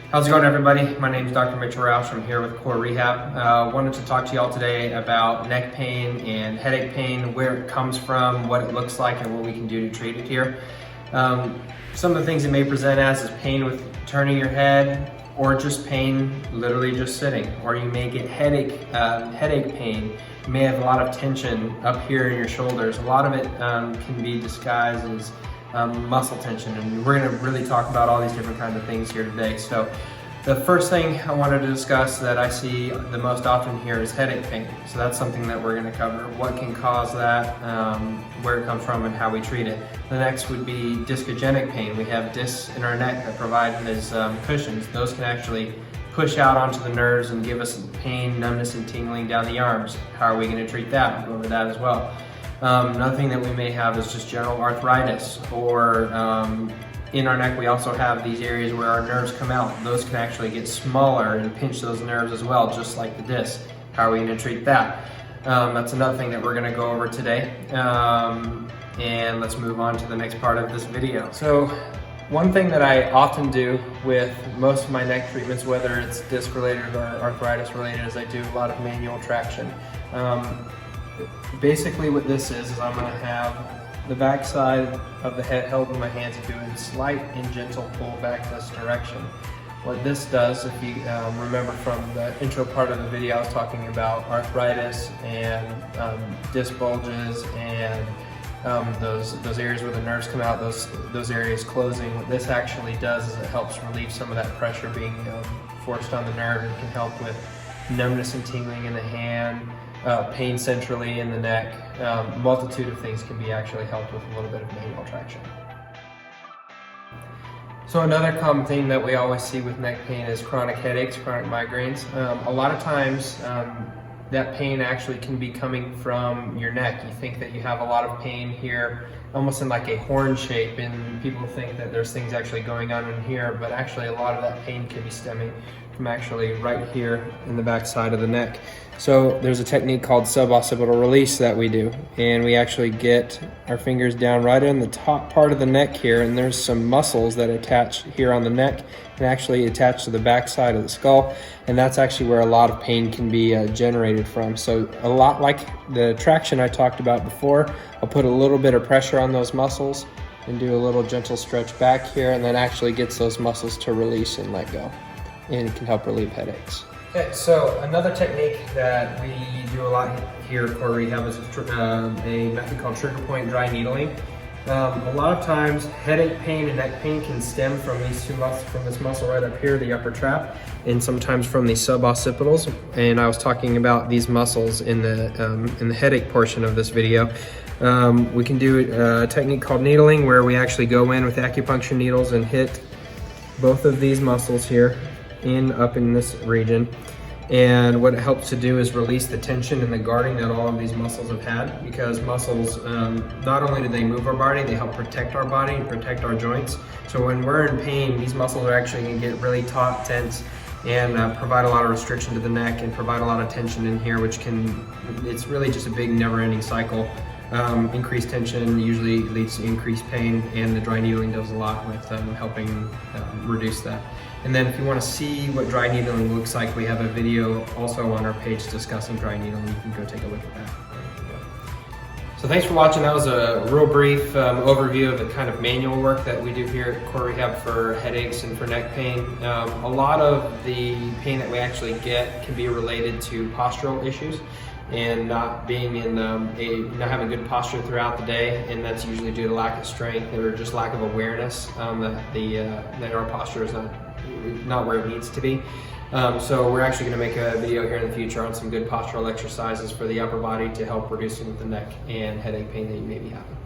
How's it going, everybody? My name is Dr. Mitchell Roush. I'm here with Core Rehab. Wanted to talk to y'all today about neck pain and headache pain, where it comes from, what it looks like, and what we can do to treat it here. Some of the things it may present as is pain with turning your head, or just pain literally just sitting, or you may get headache pain. You may have a lot of tension up here in your shoulders. A lot of it can be disguised as muscle tension, and we're going to really talk about all these different kinds of things here today. So the first thing I wanted to discuss that I see the most often here is headache pain. So that's something that we're going to cover, what can cause that, where it comes from, and how we treat it. The next would be discogenic pain. We have discs in our neck that provide as cushions. Those can actually push out onto the nerves and give us pain, numbness, and tingling down the arms. How are we going to treat that? We'll go over that as well. Another thing that we may have is just general arthritis, or in our neck we also have these areas where our nerves come out. Those can actually get smaller and pinch those nerves as well, just like the disc. How are we going to treat that? That's another thing that we're going to go over today. And let's move on to the next part of this video. So one thing that I often do with most of my neck treatments, whether it's disc related or arthritis related, is I do a lot of manual traction. Basically what this is I'm going to have the back side of the head held in my hands and do a slight and gentle pull back this direction. What this does, if you remember from the intro part of the video, I was talking about arthritis and disc bulges and those areas where the nerves come out, those areas closing. What this actually does is it helps relieve some of that pressure being forced on the nerve, and can help with numbness and tingling in the hand, pain centrally in the neck. Multitude of things can be actually helped with a little bit of manual traction. So another common thing that we always see with neck pain is chronic headaches, chronic migraines. A lot of times that pain actually can be coming from your neck. You think that you have a lot of pain here, almost in like a horn shape, and people think that there's things actually going on in here, but actually a lot of that pain can be stemming from actually right here in the back side of the neck. So there's a technique called suboccipital release that we do, and we actually get our fingers down right in the top part of the neck here, and there's some muscles that attach here on the neck and actually attach to the back side of the skull, and that's actually where a lot of pain can be generated from. So a lot like the traction I talked about before, I'll put a little bit of pressure on those muscles and do a little gentle stretch back here, and then actually gets those muscles to release and let go, and it can help relieve headaches. Okay, so another technique that we do a lot here at Core Rehab is a method called trigger point dry needling. A lot of times headache pain and neck pain can stem from these two muscles, from this muscle right up here, the upper trap, and sometimes from the suboccipitals. And I was talking about these muscles in the headache portion of this video. We can do a technique called needling, where we actually go in with acupuncture needles and hit both of these muscles here up in this region. And what it helps to do is release the tension and the guarding that all of these muscles have had, because muscles, not only do they move our body, they help protect our body and protect our joints. So when we're in pain, these muscles are actually going to get really taut, tense, and provide a lot of restriction to the neck and provide a lot of tension in here, which it's really just a big never-ending cycle. Increased tension usually leads to increased pain, and the dry needling does a lot with helping reduce that. And then if you want to see what dry needling looks like, we have a video also on our page discussing dry needling. You can go take a look at that. So thanks for watching. That was a real brief overview of the kind of manual work that we do here at Core Rehab for headaches and for neck pain. A lot of the pain that we actually get can be related to postural issues, and not being in not having good posture throughout the day, and that's usually due to lack of strength or just lack of awareness that our posture is not where it needs to be. So we're actually going to make a video here in the future on some good postural exercises for the upper body to help reduce some of the neck and headache pain that you may be having.